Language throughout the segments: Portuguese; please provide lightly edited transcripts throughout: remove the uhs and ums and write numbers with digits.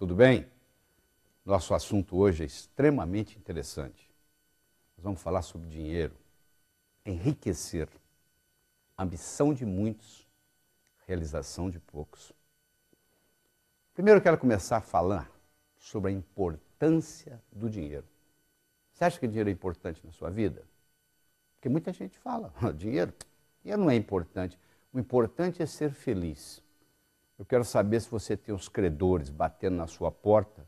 tudo bem? Nosso assunto hoje é extremamente interessante. Nós vamos falar sobre dinheiro, enriquecer, ambição de muitos, realização de poucos. Primeiro eu quero começar a falar sobre a importância do dinheiro. Você acha que dinheiro é importante na sua vida? Porque muita gente fala, dinheiro não é importante. O importante é ser feliz. Eu quero saber se você tem os credores batendo na sua porta,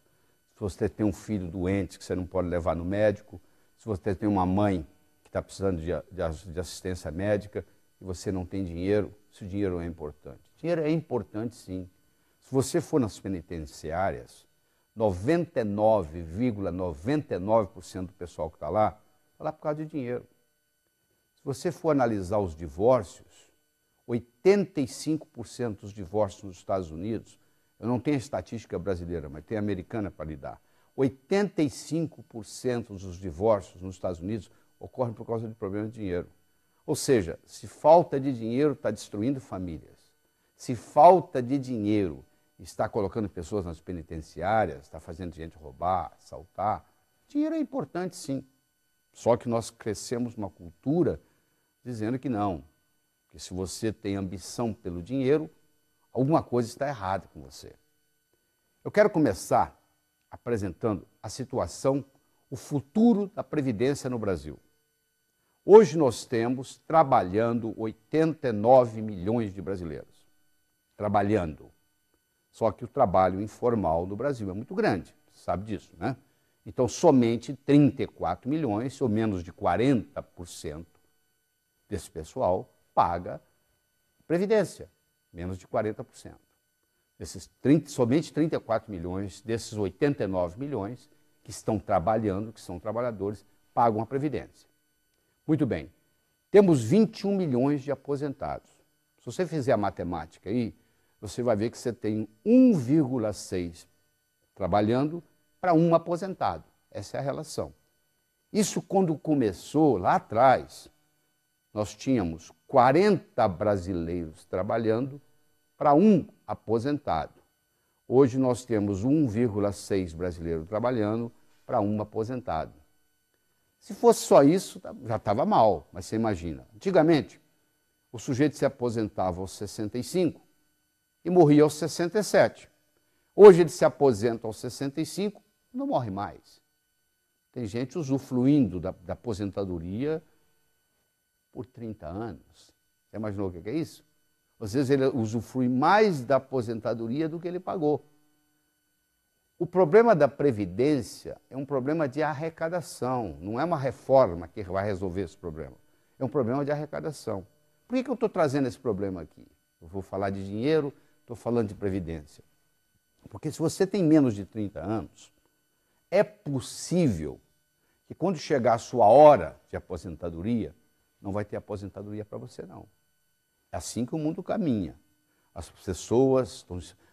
se você tem um filho doente que você não pode levar no médico, se você tem uma mãe que está precisando de assistência médica e você não tem dinheiro, se o dinheiro é importante. Dinheiro é importante, sim. Se você for nas penitenciárias, 99,99% do pessoal que está lá por causa de dinheiro. Se você for analisar os divórcios, 85% dos divórcios nos Estados Unidos, eu não tenho a estatística brasileira, mas tem a americana para lhe dar, 85% dos divórcios nos Estados Unidos ocorrem por causa de problemas de dinheiro. Ou seja, se falta de dinheiro está destruindo famílias, se falta de dinheiro está colocando pessoas nas penitenciárias, está fazendo gente roubar, assaltar, dinheiro é importante, sim. Só que nós crescemos numa cultura dizendo que não, que se você tem ambição pelo dinheiro, alguma coisa está errada com você. Eu quero começar apresentando a situação, o futuro da Previdência no Brasil. Hoje nós temos trabalhando 89 milhões de brasileiros. Trabalhando. Só que o trabalho informal no Brasil é muito grande, você sabe disso, né? Então, somente 34 milhões, ou menos de 40% desse pessoal, paga Previdência, menos de 40%. Somente 34 milhões desses 89 milhões que estão trabalhando, que são trabalhadores, pagam a Previdência. Muito bem, temos 21 milhões de aposentados. Se você fizer a matemática aí, você vai ver que você tem 1,6 trabalhando para um aposentado. Essa é a relação. Isso quando começou lá atrás, nós tínhamos 40 brasileiros trabalhando para um aposentado. Hoje nós temos 1,6 brasileiros trabalhando para um aposentado. Se fosse só isso, já estava mal, mas você imagina. Antigamente, o sujeito se aposentava aos 65 e morria aos 67. Hoje ele se aposenta aos 65 e não morre mais. Tem gente usufruindo da aposentadoria por 30 anos. Você imaginou o que é isso? Às vezes ele usufrui mais da aposentadoria do que ele pagou. O problema da Previdência é um problema de arrecadação, não é uma reforma que vai resolver esse problema. É um problema de arrecadação. Por que eu estou trazendo esse problema aqui? Eu vou falar de dinheiro, estou falando de Previdência. Porque se você tem menos de 30 anos, é possível que quando chegar a sua hora de aposentadoria, não vai ter aposentadoria para você, não. É assim que o mundo caminha. As pessoas,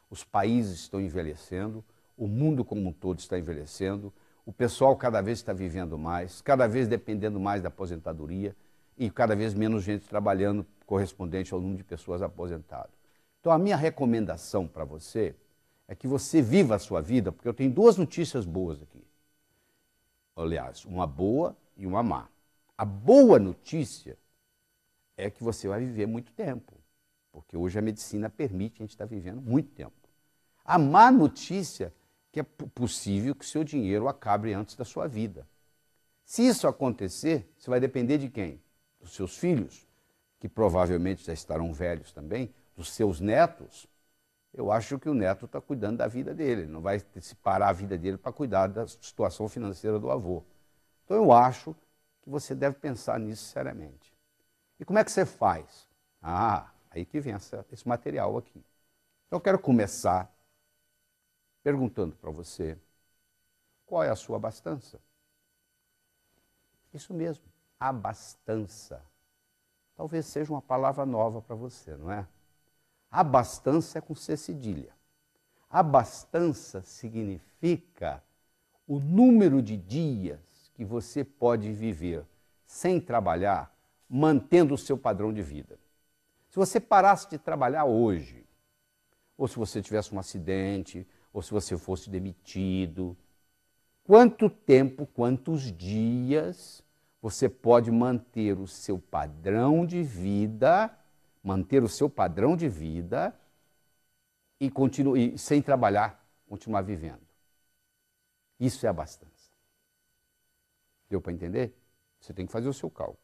os países estão envelhecendo, o mundo como um todo está envelhecendo, o pessoal cada vez está vivendo mais, cada vez dependendo mais da aposentadoria e cada vez menos gente trabalhando correspondente ao número de pessoas aposentadas. Então, a minha recomendação para você é que você viva a sua vida, porque eu tenho duas notícias boas aqui. Aliás, uma boa e uma má. A boa notícia é que você vai viver muito tempo, porque hoje a medicina permite a gente estar vivendo muito tempo. A má notícia é que é possível que seu dinheiro acabe antes da sua vida. Se isso acontecer, você vai depender de quem? Dos seus filhos, que provavelmente já estarão velhos também, dos seus netos. Eu acho que o neto está cuidando da vida dele, não vai parar a vida dele para cuidar da situação financeira do avô. Então eu acho que você deve pensar nisso seriamente. E como é que você faz? Aí que vem esse material aqui. Então eu quero começar perguntando para você, qual é a sua abastança? Isso mesmo, abastança. Talvez seja uma palavra nova para você, não é? Abastança é com C cedilha. Abastança significa o número de dias que você pode viver sem trabalhar, mantendo o seu padrão de vida. Se você parasse de trabalhar hoje, ou se você tivesse um acidente, ou se você fosse demitido. Quanto tempo, quantos dias você pode manter o seu padrão de vida, e continuar sem trabalhar, continuar vivendo. Isso é abastança. Deu para entender? Você tem que fazer o seu cálculo.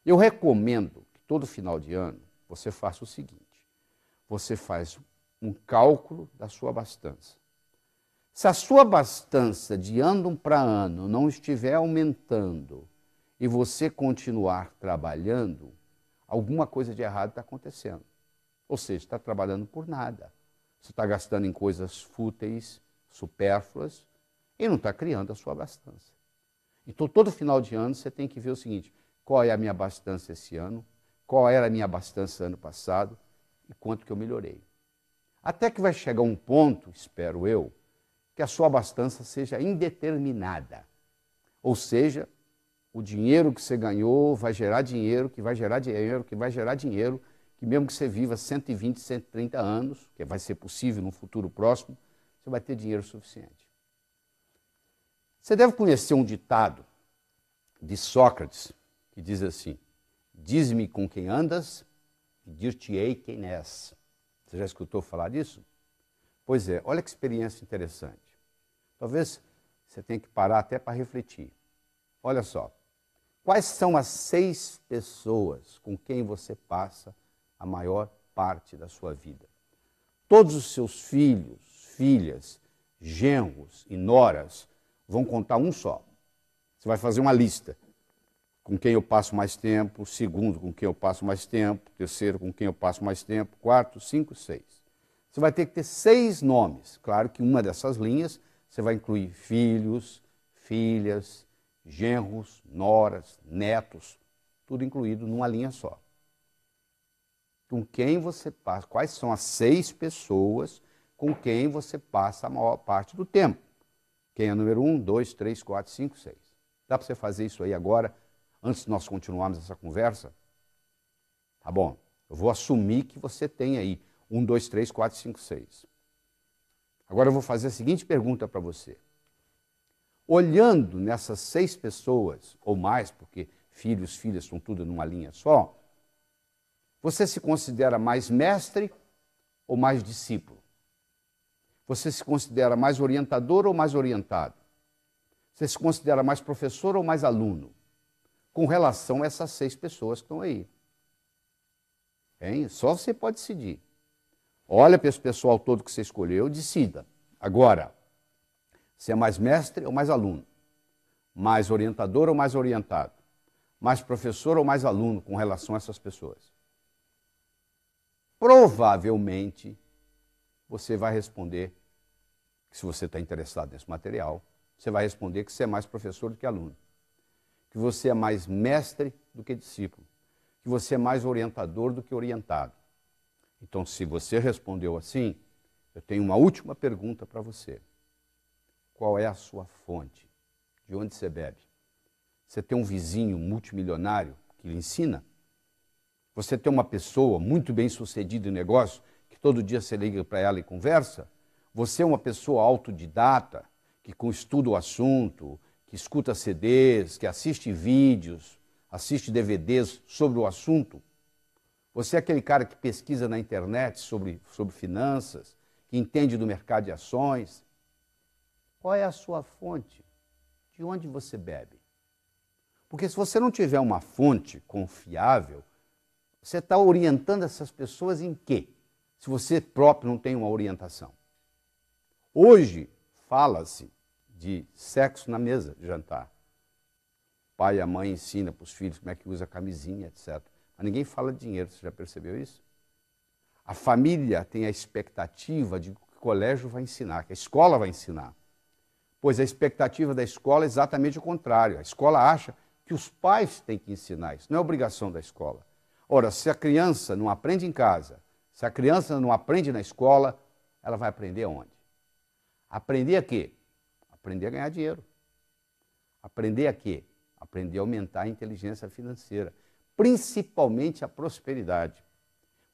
Eu recomendo que todo final de ano você faça o seguinte: você faz um cálculo da sua abastança. Se a sua abastança de ano para ano não estiver aumentando e você continuar trabalhando, alguma coisa de errado está acontecendo. Ou seja, está trabalhando por nada. Você está gastando em coisas fúteis, supérfluas, e não está criando a sua abastança. Então, todo final de ano, você tem que ver o seguinte: qual é a minha abastança esse ano, qual era a minha abastança ano passado e quanto que eu melhorei. Até que vai chegar um ponto, espero eu, que a sua abastança seja indeterminada. Ou seja, o dinheiro que você ganhou vai gerar dinheiro, que vai gerar dinheiro, que vai gerar dinheiro, que mesmo que você viva 120, 130 anos, que vai ser possível no futuro próximo, você vai ter dinheiro suficiente. Você deve conhecer um ditado de Sócrates, que diz assim: diz-me com quem andas e dir-te-ei quem és. Você já escutou falar disso? Pois é, olha que experiência interessante. Talvez você tenha que parar até para refletir. Olha só, quais são as 6 pessoas com quem você passa a maior parte da sua vida? Todos os seus filhos, filhas, genros e noras vão contar um só. Você vai fazer uma lista. Com quem eu passo mais tempo, segundo com quem eu passo mais tempo, terceiro com quem eu passo mais tempo, quarto, 5, 6. Você vai ter que ter 6 nomes. Claro que uma dessas linhas você vai incluir filhos, filhas, genros, noras, netos, tudo incluído numa linha só. Com quem você passa, quais são as 6 pessoas com quem você passa a maior parte do tempo? Quem é número 1, 2, 3, 4, 5, 6. Dá para você fazer isso aí agora, antes de nós continuarmos essa conversa? Tá bom, eu vou assumir que você tem aí 1, 2, 3, 4, 5, 6. Agora eu vou fazer a seguinte pergunta para você. Olhando nessas 6 pessoas, ou mais, porque filhos, filhas são tudo numa linha só, você se considera mais mestre ou mais discípulo? Você se considera mais orientador ou mais orientado? Você se considera mais professor ou mais aluno? Com relação a essas 6 pessoas que estão aí. Hein? Só você pode decidir. Olha para esse pessoal todo que você escolheu, decida. Agora, você é mais mestre ou mais aluno? Mais orientador ou mais orientado? Mais professor ou mais aluno com relação a essas pessoas? Provavelmente, você vai responder, que se você está interessado nesse material, você vai responder que você é mais professor do que aluno, que você é mais mestre do que discípulo, que você é mais orientador do que orientado. Então, se você respondeu assim, eu tenho uma última pergunta para você. Qual é a sua fonte? De onde você bebe? Você tem um vizinho multimilionário que lhe ensina? Você tem uma pessoa muito bem sucedida em negócio, que todo dia você liga para ela e conversa? Você é uma pessoa autodidata, que estuda o assunto, que escuta CDs, que assiste vídeos, assiste DVDs sobre o assunto? Você é aquele cara que pesquisa na internet sobre finanças, que entende do mercado de ações? Qual é a sua fonte? De onde você bebe? Porque se você não tiver uma fonte confiável, você está orientando essas pessoas em quê? Se você próprio não tem uma orientação. Hoje, fala-se de sexo na mesa de jantar. O pai e a mãe ensinam para os filhos como é que usa camisinha, etc. Mas ninguém fala de dinheiro, você já percebeu isso? A família tem a expectativa de que o colégio vai ensinar, que a escola vai ensinar. Pois a expectativa da escola é exatamente o contrário. A escola acha que os pais têm que ensinar isso, não é obrigação da escola. Ora, se a criança não aprende em casa, se a criança não aprende na escola, ela vai aprender aonde? Aprender a quê? Aprender a ganhar dinheiro. Aprender a quê? Aprender a aumentar a inteligência financeira, principalmente a prosperidade.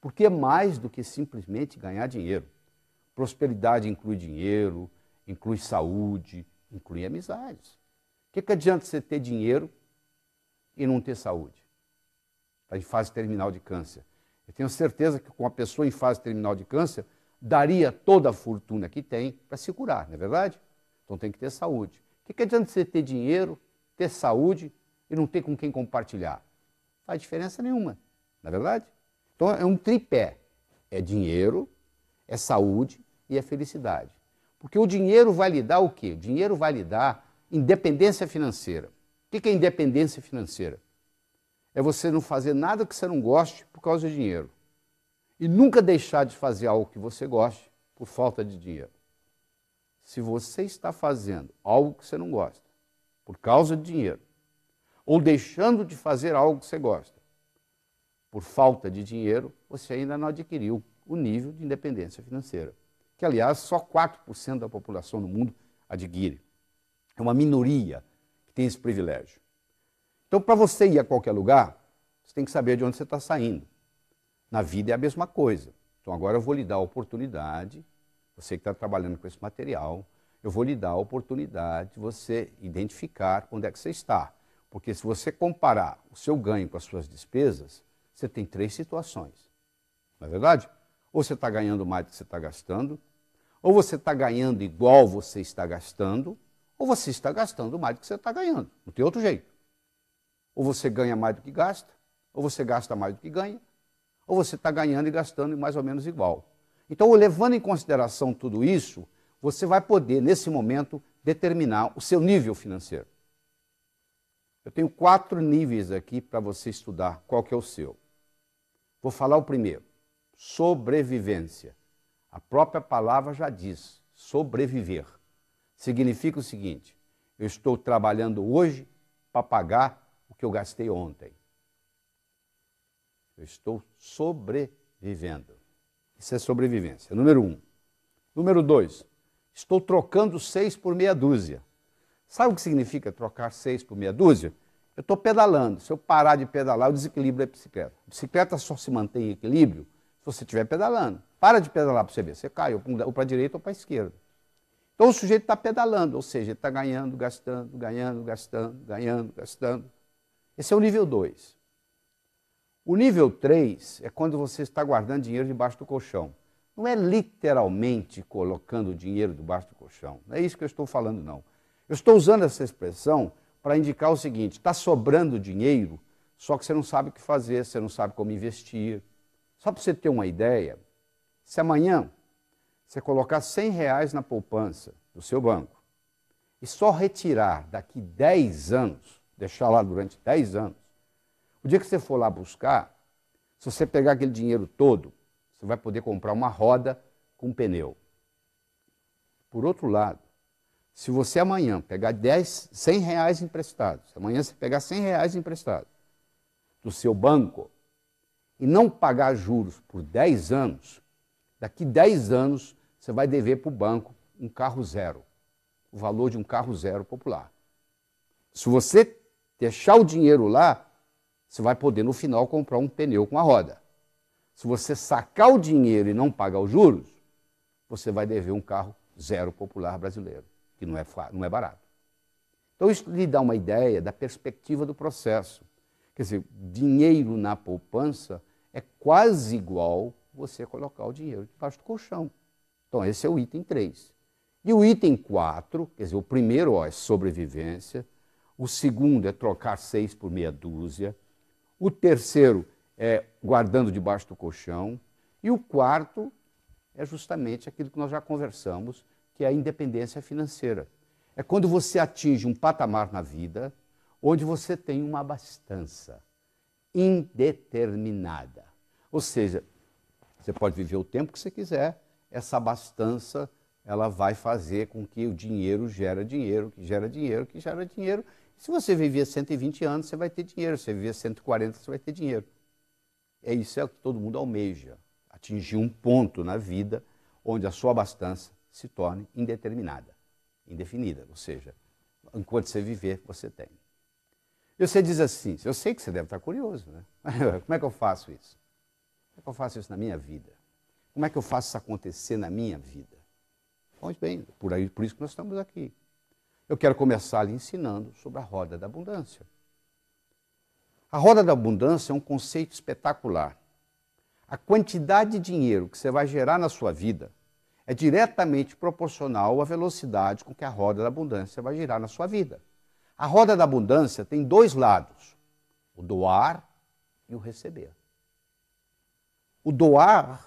Porque é mais do que simplesmente ganhar dinheiro. Prosperidade inclui dinheiro, inclui saúde, inclui amizades. O que adianta você ter dinheiro e não ter saúde? Está em fase terminal de câncer. Eu tenho certeza que com a pessoa em fase terminal de câncer, daria toda a fortuna que tem para se curar, não é verdade? Então tem que ter saúde. O que adianta você ter dinheiro, ter saúde e não ter com quem compartilhar? Não faz diferença nenhuma, não é verdade? Então é um tripé. É dinheiro, é saúde e é felicidade. Porque o dinheiro vai lhe dar o quê? O dinheiro vai lhe dar independência financeira. O que é independência financeira? É você não fazer nada que você não goste por causa de dinheiro. E nunca deixar de fazer algo que você goste por falta de dinheiro. Se você está fazendo algo que você não gosta por causa de dinheiro, ou deixando de fazer algo que você gosta por falta de dinheiro, você ainda não adquiriu o nível de independência financeira. Que, aliás, só 4% da população do mundo adquire. É uma minoria que tem esse privilégio. Então, para você ir a qualquer lugar, você tem que saber de onde você está saindo. Na vida é a mesma coisa. Então, agora eu vou lhe dar a oportunidade, você que está trabalhando com esse material, eu vou lhe dar a oportunidade de você identificar onde é que você está. Porque se você comparar o seu ganho com as suas despesas, você tem 3 situações. Não é verdade? Ou você está ganhando mais do que você está gastando, ou você está ganhando igual você está gastando, ou você está gastando mais do que você está ganhando. Não tem outro jeito. Ou você ganha mais do que gasta, ou você gasta mais do que ganha, ou você está ganhando e gastando mais ou menos igual. Então, levando em consideração tudo isso, você vai poder, nesse momento, determinar o seu nível financeiro. Eu tenho 4 níveis aqui para você estudar. Qual que é o seu? Vou falar o primeiro. Sobrevivência. A própria palavra já diz, sobreviver. Significa o seguinte, eu estou trabalhando hoje para pagar o que eu gastei ontem. Eu estou sobrevivendo. Isso é sobrevivência. Número 1. Número 2. Estou trocando 6 por meia dúzia. Sabe o que significa trocar 6 por meia dúzia? Eu estou pedalando. Se eu parar de pedalar, eu desequilibro a bicicleta. A bicicleta só se mantém em equilíbrio se você estiver pedalando. Para de pedalar para você ver. Você cai ou para a direita ou para a esquerda. Então o sujeito está pedalando, ou seja, ele está ganhando, gastando, ganhando, gastando, ganhando, gastando. Esse é o nível 2. O nível 3 é quando você está guardando dinheiro debaixo do colchão. Não é literalmente colocando o dinheiro debaixo do colchão. Não é isso que eu estou falando, não. Eu estou usando essa expressão para indicar o seguinte, está sobrando dinheiro, só que você não sabe o que fazer, você não sabe como investir. Só para você ter uma ideia, se amanhã você colocar R$100 na poupança do seu banco e só retirar daqui 10 anos, deixar lá durante 10 anos, o dia que você for lá buscar, se você pegar aquele dinheiro todo, você vai poder comprar uma roda com pneu. Por outro lado, se você amanhã pegar R$100 emprestados, amanhã você pegar R$100 emprestados do seu banco e não pagar juros por 10 anos, daqui 10 anos você vai dever para o banco um carro zero, o valor de um carro zero popular. Se você deixar o dinheiro lá, você vai poder no final comprar um pneu com a roda. Se você sacar o dinheiro e não pagar os juros, você vai dever um carro zero popular brasileiro, que não é barato. Então isso lhe dá uma ideia da perspectiva do processo. Quer dizer, dinheiro na poupança é quase igual você colocar o dinheiro debaixo do colchão. Então esse é o item 3. E o item 4, quer dizer, o primeiro é sobrevivência, o segundo é trocar 6 por meia dúzia, o terceiro é guardando debaixo do colchão, e o quarto é justamente aquilo que nós já conversamos, que é a independência financeira. É quando você atinge um patamar na vida onde você tem uma abastança indeterminada. Ou seja, você pode viver o tempo que você quiser, essa abastança ela vai fazer com que o dinheiro gere dinheiro, que gera dinheiro, que gera dinheiro. Se você viver 120 anos, você vai ter dinheiro. Se você viver 140, você vai ter dinheiro. É isso que todo mundo almeja, atingir um ponto na vida onde a sua abastança se torne indeterminada, indefinida, ou seja, enquanto você viver, você tem. E você diz assim, eu sei que você deve estar curioso, né? Como é que eu faço isso? Como é que eu faço isso na minha vida? Como é que eu faço isso acontecer na minha vida? Pois bem, por isso que nós estamos aqui. Eu quero começar lhe ensinando sobre a roda da abundância. A roda da abundância é um conceito espetacular. A quantidade de dinheiro que você vai gerar na sua vida é diretamente proporcional à velocidade com que a roda da abundância vai girar na sua vida. A roda da abundância tem dois lados, o doar e o receber. O doar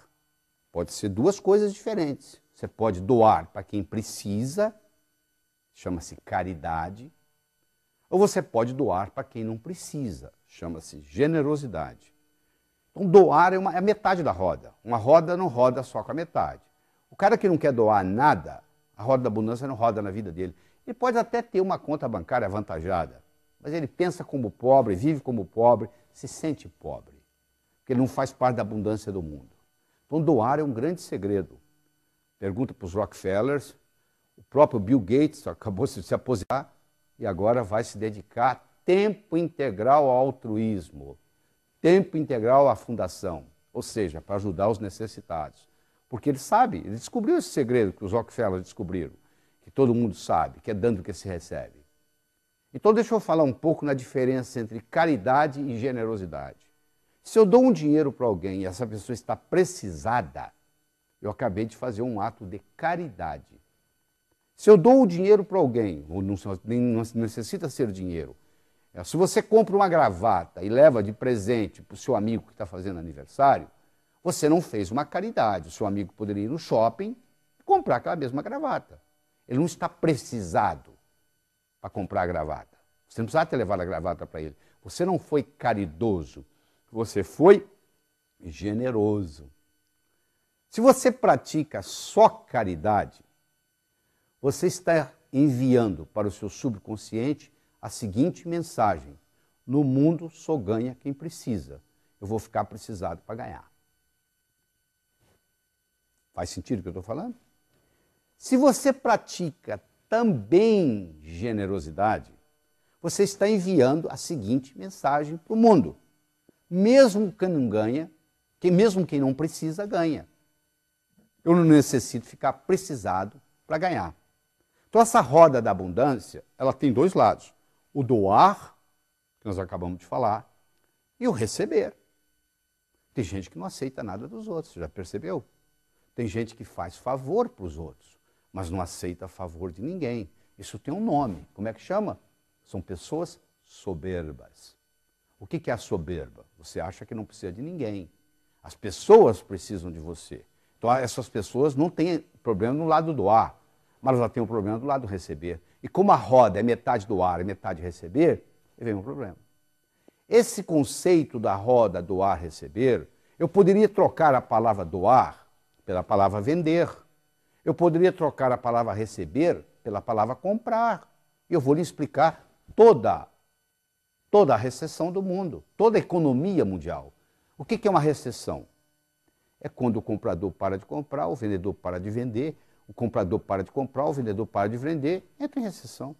pode ser duas coisas diferentes. Você pode doar para quem precisa, chama-se caridade, ou você pode doar para quem não precisa, chama-se generosidade. Então, doar é a metade da roda. Uma roda não roda só com a metade. O cara que não quer doar nada, a roda da abundância não roda na vida dele. Ele pode até ter uma conta bancária avantajada, mas ele pensa como pobre, vive como pobre, se sente pobre, porque ele não faz parte da abundância do mundo. Então, doar é um grande segredo. Pergunta para os Rockefellers, o próprio Bill Gates acabou de se aposentar e agora vai se dedicar tempo integral ao altruísmo, tempo integral à fundação, ou seja, para ajudar os necessitados. Porque ele sabe, ele descobriu esse segredo que os Rockefellers descobriram, que todo mundo sabe, que é dando que se recebe. Então deixa eu falar um pouco na diferença entre caridade e generosidade. Se eu dou um dinheiro para alguém e essa pessoa está precisada, eu acabei de fazer um ato de caridade. Se eu dou o dinheiro para alguém, ou não necessita ser dinheiro, se você compra uma gravata e leva de presente para o seu amigo que está fazendo aniversário, você não fez uma caridade. O seu amigo poderia ir no shopping e comprar aquela mesma gravata. Ele não está precisado para comprar a gravata. Você não precisava ter levado a gravata para ele. Você não foi caridoso, você foi generoso. Se você pratica só caridade, você está enviando para o seu subconsciente a seguinte mensagem: no mundo só ganha quem precisa. Eu vou ficar precisado para ganhar. Faz sentido o que eu estou falando? Se você pratica também generosidade, você está enviando a seguinte mensagem para o mundo: mesmo quem não ganha, mesmo quem não precisa, ganha. Eu não necessito ficar precisado para ganhar. Então essa roda da abundância, ela tem dois lados: o doar, que nós acabamos de falar, e o receber. Tem gente que não aceita nada dos outros, você já percebeu? Tem gente que faz favor para os outros, mas não aceita favor de ninguém. Isso tem um nome. Como é que chama? São pessoas soberbas. O que é a soberba? Você acha que não precisa de ninguém. As pessoas precisam de você. Então essas pessoas não têm problema no lado doar, mas elas têm um problema do lado receber. E como a roda é metade doar e metade receber, vem um problema. Esse conceito da roda doar-receber, eu poderia trocar a palavra doar pela palavra vender. Eu poderia trocar a palavra receber pela palavra comprar. E eu vou lhe explicar toda a recessão do mundo, toda a economia mundial. O que é uma recessão? É quando o comprador para de comprar, o vendedor para de vender, o comprador para de comprar, o vendedor para de vender, entra em recessão.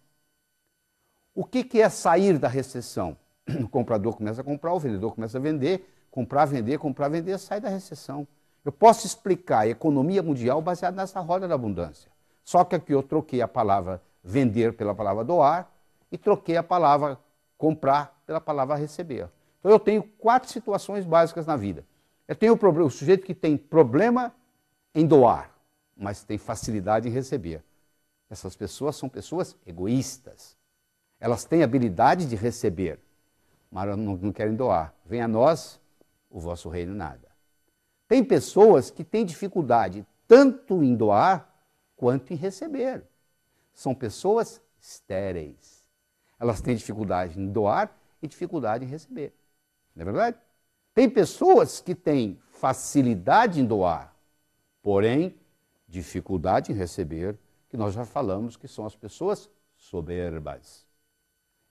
O que é sair da recessão? O comprador começa a comprar, o vendedor começa a vender, comprar, vender, sai da recessão. Eu posso explicar a economia mundial baseada nessa roda da abundância. Só que aqui eu troquei a palavra vender pela palavra doar e troquei a palavra comprar pela palavra receber. Então eu tenho 4 situações básicas na vida. Eu tenho o sujeito que tem problema em doar, mas tem facilidade em receber. Essas pessoas são pessoas egoístas. Elas têm habilidade de receber, mas não querem doar. Venha a nós o vosso reino nada. Tem pessoas que têm dificuldade tanto em doar quanto em receber. São pessoas estéreis. Elas têm dificuldade em doar e dificuldade em receber. Não é verdade? Tem pessoas que têm facilidade em doar, porém dificuldade em receber, que nós já falamos que são as pessoas soberbas.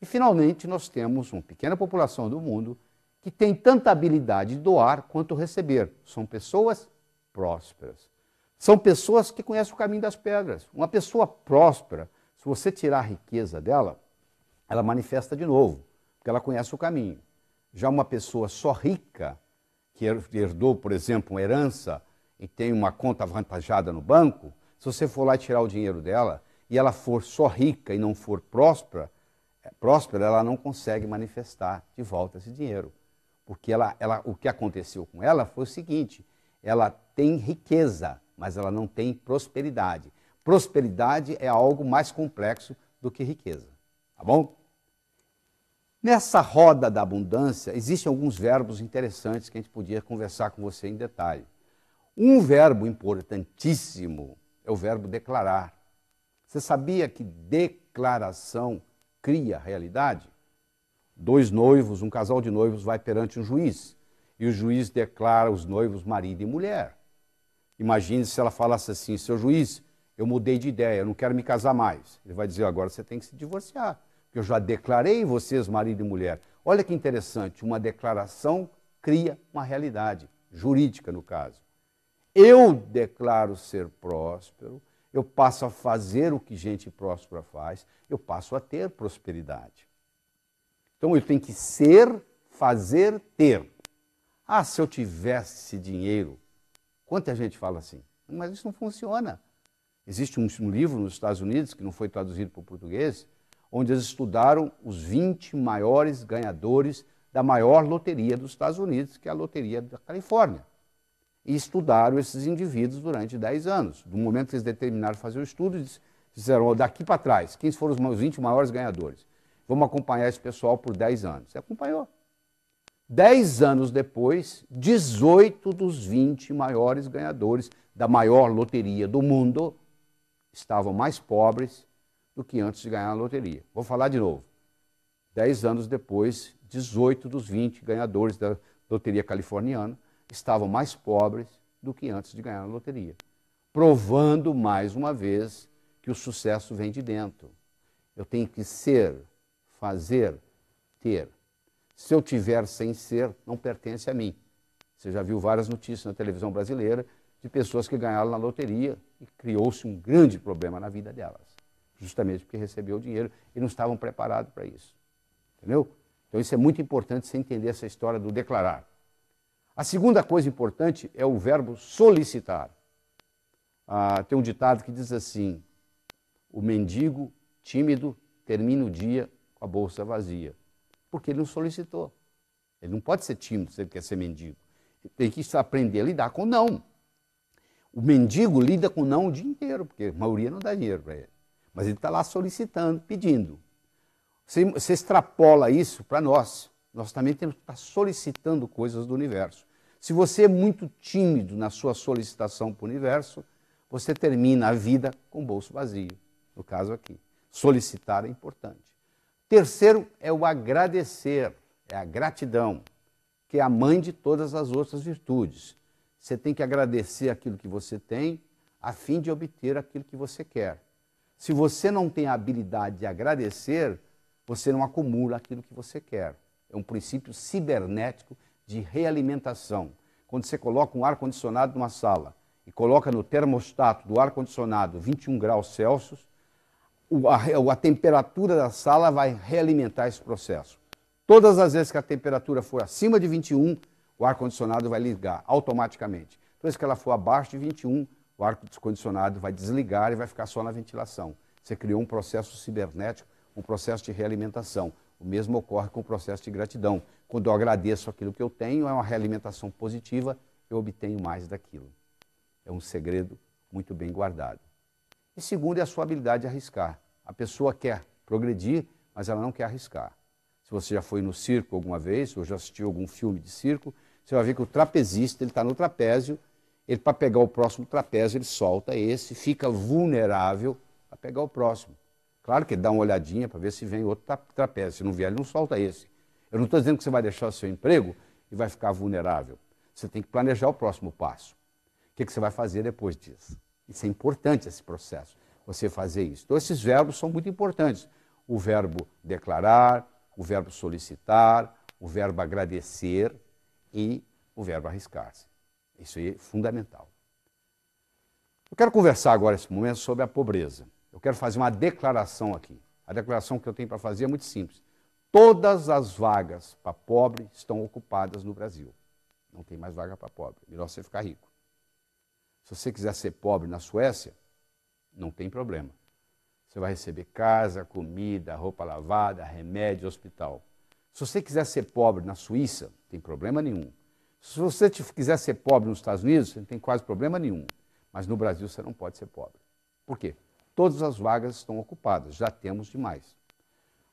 E finalmente nós temos uma pequena população do mundo que tem tanta habilidade de doar quanto receber. São pessoas prósperas. São pessoas que conhecem o caminho das pedras. Uma pessoa próspera, se você tirar a riqueza dela, ela manifesta de novo, porque ela conhece o caminho. Já uma pessoa só rica, que herdou, por exemplo, uma herança e tem uma conta avantajada no banco, se você for lá tirar o dinheiro dela e ela for só rica e não for próspera, ela não consegue manifestar de volta esse dinheiro. Porque o que aconteceu com ela foi o seguinte, ela tem riqueza, mas ela não tem prosperidade. Prosperidade é algo mais complexo do que riqueza, tá bom? Nessa roda da abundância, existem alguns verbos interessantes que a gente podia conversar com você em detalhe. Um verbo importantíssimo é o verbo declarar. Você sabia que declaração cria realidade? Um casal de noivos vai perante um juiz, e o juiz declara os noivos marido e mulher. Imagine se ela falasse assim, seu juiz, eu mudei de ideia, eu não quero me casar mais. Ele vai dizer, agora você tem que se divorciar, porque eu já declarei vocês marido e mulher. Olha que interessante, uma declaração cria uma realidade, jurídica no caso. Eu declaro ser próspero, eu passo a fazer o que gente próspera faz, eu passo a ter prosperidade. Então eu tenho que ser, fazer, ter. Ah, se eu tivesse dinheiro, quanta gente fala assim, mas isso não funciona. Existe um livro nos Estados Unidos, que não foi traduzido para o português, onde eles estudaram os 20 maiores ganhadores da maior loteria dos Estados Unidos, que é a loteria da Califórnia. E estudaram esses indivíduos durante 10 anos. Do momento que eles determinaram fazer o estudo, eles disseram, daqui para trás, quem foram os 20 maiores ganhadores? Vamos acompanhar esse pessoal por 10 anos. E acompanhou. 10 anos depois, 18 dos 20 maiores ganhadores da maior loteria do mundo estavam mais pobres do que antes de ganhar a loteria. Vou falar de novo. 10 anos depois, 18 dos 20 ganhadores da loteria californiana estavam mais pobres do que antes de ganhar a loteria. Provando, mais uma vez, que o sucesso vem de dentro. Eu tenho que ser, fazer, ter. Se eu tiver sem ser, não pertence a mim. Você já viu várias notícias na televisão brasileira de pessoas que ganharam na loteria e criou-se um grande problema na vida delas. Justamente porque recebeu o dinheiro e não estavam preparados para isso. Entendeu? Então isso é muito importante você entender essa história do declarar. A segunda coisa importante é o verbo solicitar. Tem um ditado que diz assim, o mendigo tímido termina o dia com a bolsa vazia. Porque ele não solicitou. Ele não pode ser tímido se ele quer ser mendigo. Ele tem que aprender a lidar com não. O mendigo lida com não o dia inteiro, porque a maioria não dá dinheiro para ele. Mas ele está lá solicitando, pedindo. Você extrapola isso para nós. Nós também temos que estar solicitando coisas do universo. Se você é muito tímido na sua solicitação para o universo, você termina a vida com o bolso vazio. No caso aqui. Solicitar é importante. Terceiro é o agradecer, é a gratidão, que é a mãe de todas as outras virtudes. Você tem que agradecer aquilo que você tem, a fim de obter aquilo que você quer. Se você não tem a habilidade de agradecer, você não acumula aquilo que você quer. É um princípio cibernético de realimentação. Quando você coloca um ar-condicionado numa sala e coloca no termostato do ar-condicionado 21 graus Celsius, a temperatura da sala vai realimentar esse processo. Todas as vezes que a temperatura for acima de 21, o ar-condicionado vai ligar automaticamente. Toda vez que ela for abaixo de 21, o ar-condicionado vai desligar e vai ficar só na ventilação. Você criou um processo cibernético, um processo de realimentação. O mesmo ocorre com o processo de gratidão. Quando eu agradeço aquilo que eu tenho, é uma realimentação positiva, eu obtenho mais daquilo. É um segredo muito bem guardado. E segundo é a sua habilidade de arriscar. A pessoa quer progredir, mas ela não quer arriscar. Se você já foi no circo alguma vez, ou já assistiu algum filme de circo, você vai ver que o trapezista, ele está no trapézio, ele para pegar o próximo trapézio, ele solta esse, fica vulnerável para pegar o próximo. Claro que ele dá uma olhadinha para ver se vem outro trapézio. Se não vier, ele não solta esse. Eu não estou dizendo que você vai deixar o seu emprego e vai ficar vulnerável. Você tem que planejar o próximo passo. O que você vai fazer depois disso? Isso é importante, esse processo, você fazer isso. Então, esses verbos são muito importantes. O verbo declarar, o verbo solicitar, o verbo agradecer e o verbo arriscar-se. Isso aí é fundamental. Eu quero conversar agora, nesse momento, sobre a pobreza. Eu quero fazer uma declaração aqui. A declaração que eu tenho para fazer é muito simples. Todas as vagas para pobre estão ocupadas no Brasil. Não tem mais vaga para pobre. Melhor você ficar rico. Se você quiser ser pobre na Suécia, não tem problema. Você vai receber casa, comida, roupa lavada, remédio, hospital. Se você quiser ser pobre na Suíça, não tem problema nenhum. Se você quiser ser pobre nos Estados Unidos, você não tem quase problema nenhum. Mas no Brasil você não pode ser pobre. Por quê? Todas as vagas estão ocupadas, já temos demais.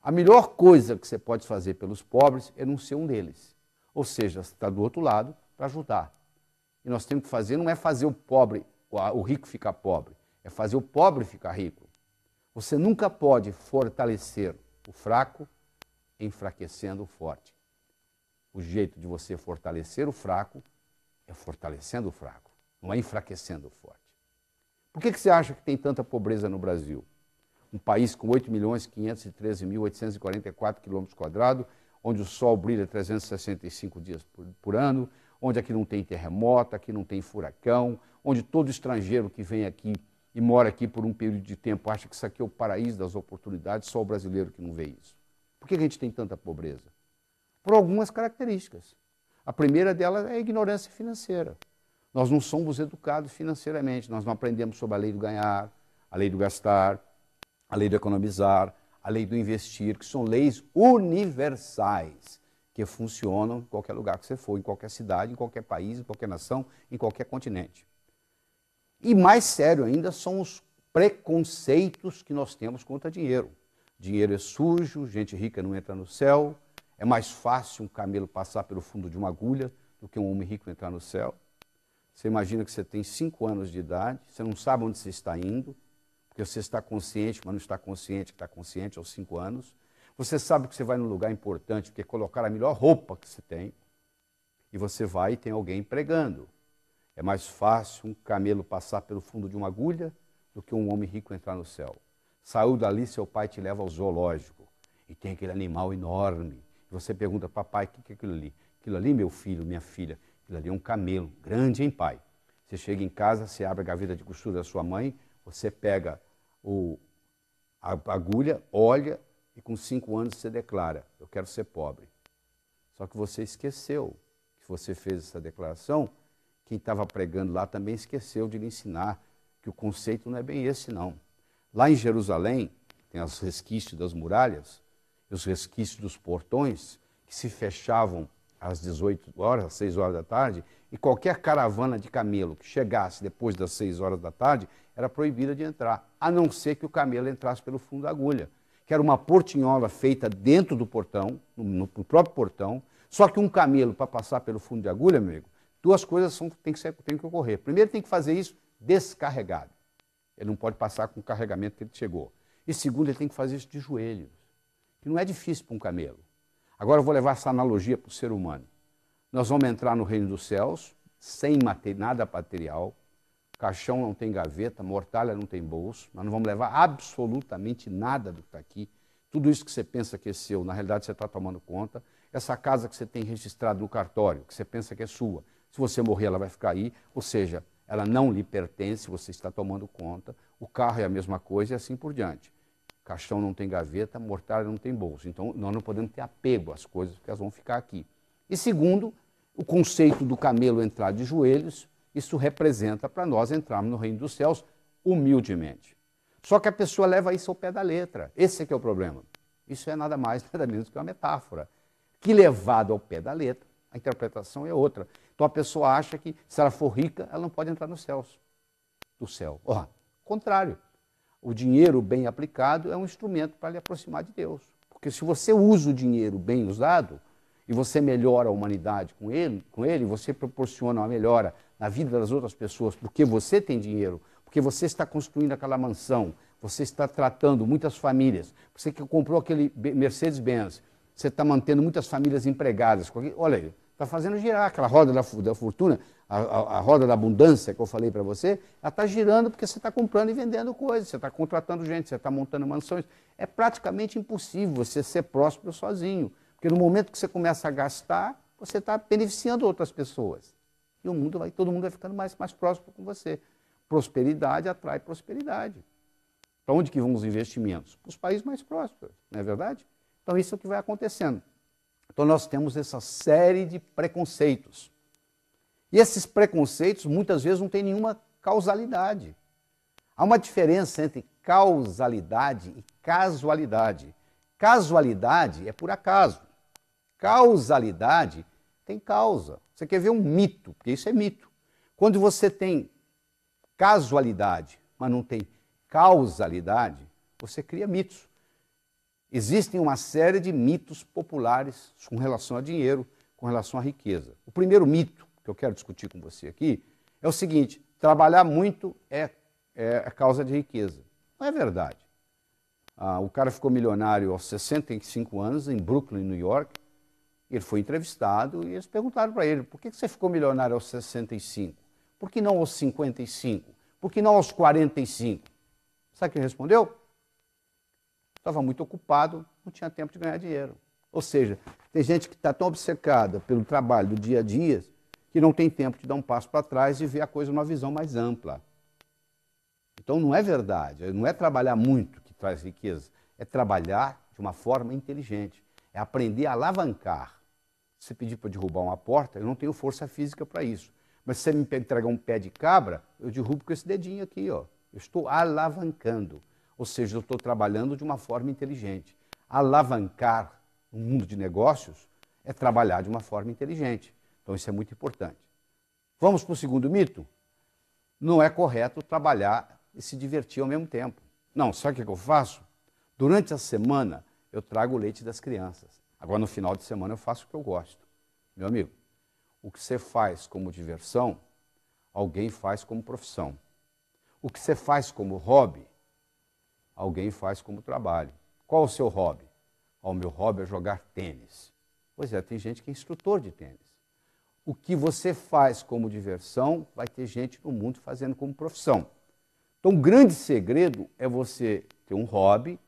A melhor coisa que você pode fazer pelos pobres é não ser um deles. Ou seja, você está do outro lado para ajudar. E nós temos que fazer, não é fazer o pobre, o rico ficar pobre, é fazer o pobre ficar rico. Você nunca pode fortalecer o fraco enfraquecendo o forte. O jeito de você fortalecer o fraco é fortalecendo o fraco, não é enfraquecendo o forte. Por que você acha que tem tanta pobreza no Brasil? Um país com 8.513.844 km², onde o sol brilha 365 dias por ano, onde aqui não tem terremoto, aqui não tem furacão, onde todo estrangeiro que vem aqui e mora aqui por um período de tempo acha que isso aqui é o paraíso das oportunidades, só o brasileiro que não vê isso. Por que a gente tem tanta pobreza? Por algumas características. A primeira delas é a ignorância financeira. Nós não somos educados financeiramente, nós não aprendemos sobre a lei do ganhar, a lei do gastar, a lei do economizar, a lei do investir, que são leis universais, que funcionam em qualquer lugar que você for, em qualquer cidade, em qualquer país, em qualquer nação, em qualquer continente. E mais sério ainda são os preconceitos que nós temos contra dinheiro. Dinheiro é sujo, gente rica não entra no céu, é mais fácil um camelo passar pelo fundo de uma agulha do que um homem rico entrar no céu. Você imagina que você tem 5 anos de idade, você não sabe onde você está indo, porque você está consciente, mas não está consciente que está consciente aos 5 anos. Você sabe que você vai num lugar importante, porque é colocar a melhor roupa que você tem, e você vai e tem alguém pregando. É mais fácil um camelo passar pelo fundo de uma agulha do que um homem rico entrar no céu. Saiu dali, seu pai te leva ao zoológico, e tem aquele animal enorme. E você pergunta, papai, o que é aquilo ali? Aquilo ali, meu filho, minha filha, aquilo ali é um camelo, grande, hein, pai? Você chega em casa, você abre a gaveta de costura da sua mãe, você pega a agulha, olha, e com 5 anos você declara, eu quero ser pobre. Só que você esqueceu que você fez essa declaração, quem estava pregando lá também esqueceu de lhe ensinar que o conceito não é bem esse, não. Lá em Jerusalém, tem os resquícios das muralhas, os resquícios dos portões, que se fechavam às 18 horas, às 6 horas da tarde, e qualquer caravana de camelo que chegasse depois das 6 horas da tarde era proibida de entrar, a não ser que o camelo entrasse pelo fundo da agulha, que era uma portinhola feita dentro do portão, no próprio portão, só que um camelo, para passar pelo fundo de agulha, meu amigo, 2 coisas têm que ocorrer. Primeiro, tem que fazer isso descarregado. Ele não pode passar com o carregamento que ele chegou. E segundo, ele tem que fazer isso de joelhos, que não é difícil para um camelo. Agora eu vou levar essa analogia para o ser humano. Nós vamos entrar no reino dos céus, sem nada material, caixão não tem gaveta, mortalha não tem bolso, nós não vamos levar absolutamente nada do que está aqui. Tudo isso que você pensa que é seu, na realidade você está tomando conta. Essa casa que você tem registrado no cartório, que você pensa que é sua, se você morrer ela vai ficar aí, ou seja, ela não lhe pertence, você está tomando conta. O carro é a mesma coisa e assim por diante. Caixão não tem gaveta, mortalha não tem bolso. Então, nós não podemos ter apego às coisas, porque elas vão ficar aqui. E segundo, o conceito do camelo entrar de joelhos, isso representa para nós entrarmos no reino dos céus humildemente. Só que a pessoa leva isso ao pé da letra. Esse é que é o problema. Isso é nada mais, nada menos que uma metáfora. Que levado ao pé da letra, a interpretação é outra. Então a pessoa acha que se ela for rica, ela não pode entrar nos céus. Do céu. Contrário. O dinheiro bem aplicado é um instrumento para lhe aproximar de Deus. Porque se você usa o dinheiro bem usado, e você melhora a humanidade com ele, você proporciona uma melhora na vida das outras pessoas, porque você tem dinheiro, porque você está construindo aquela mansão, você está tratando muitas famílias, você que comprou aquele Mercedes-Benz, você está mantendo muitas famílias empregadas. Olha aí, está fazendo girar aquela roda da fortuna, a roda da abundância que eu falei para você, ela está girando porque você está comprando e vendendo coisas, você está contratando gente, você está montando mansões. É praticamente impossível você ser próspero sozinho, porque no momento que você começa a gastar, você está beneficiando outras pessoas. E todo mundo vai ficando mais próximo com você. Prosperidade atrai prosperidade. Para onde que vão os investimentos? Para os países mais prósperos, não é verdade? Então isso é o que vai acontecendo. Então nós temos essa série de preconceitos. E esses preconceitos muitas vezes não têm nenhuma causalidade. Há uma diferença entre causalidade e casualidade. Casualidade é por acaso. Causalidade tem causa. Você quer ver um mito, porque isso é mito. Quando você tem casualidade, mas não tem causalidade, você cria mitos. Existem uma série de mitos populares com relação a dinheiro, com relação à riqueza. O primeiro mito que eu quero discutir com você aqui é o seguinte: trabalhar muito é causa de riqueza. Não é verdade. O cara ficou milionário aos 65 anos, em Brooklyn, New York. Ele foi entrevistado e eles perguntaram para ele: por que você ficou milionário aos 65? Por que não aos 55? Por que não aos 45? Sabe o que ele respondeu? Estava muito ocupado, não tinha tempo de ganhar dinheiro. Ou seja, tem gente que está tão obcecada pelo trabalho do dia a dia que não tem tempo de dar um passo para trás e ver a coisa numa visão mais ampla. Então não é verdade, não é trabalhar muito que traz riqueza, é trabalhar de uma forma inteligente, é aprender a alavancar. Se você pedir para derrubar uma porta, eu não tenho força física para isso. Mas se você me entregar um pé de cabra, eu derrubo com esse dedinho aqui, ó. Eu estou alavancando, ou seja, eu estou trabalhando de uma forma inteligente. Alavancar no mundo de negócios é trabalhar de uma forma inteligente. Então isso é muito importante. Vamos para o segundo mito? Não é correto trabalhar e se divertir ao mesmo tempo. Não, sabe o que eu faço? Durante a semana eu trago o leite das crianças. Agora no final de semana eu faço o que eu gosto. Meu amigo, o que você faz como diversão, alguém faz como profissão. O que você faz como hobby, alguém faz como trabalho. Qual o seu hobby? O meu hobby é jogar tênis. Pois é, tem gente que é instrutor de tênis. O que você faz como diversão, vai ter gente no mundo fazendo como profissão. Então, o grande segredo é você ter um hobby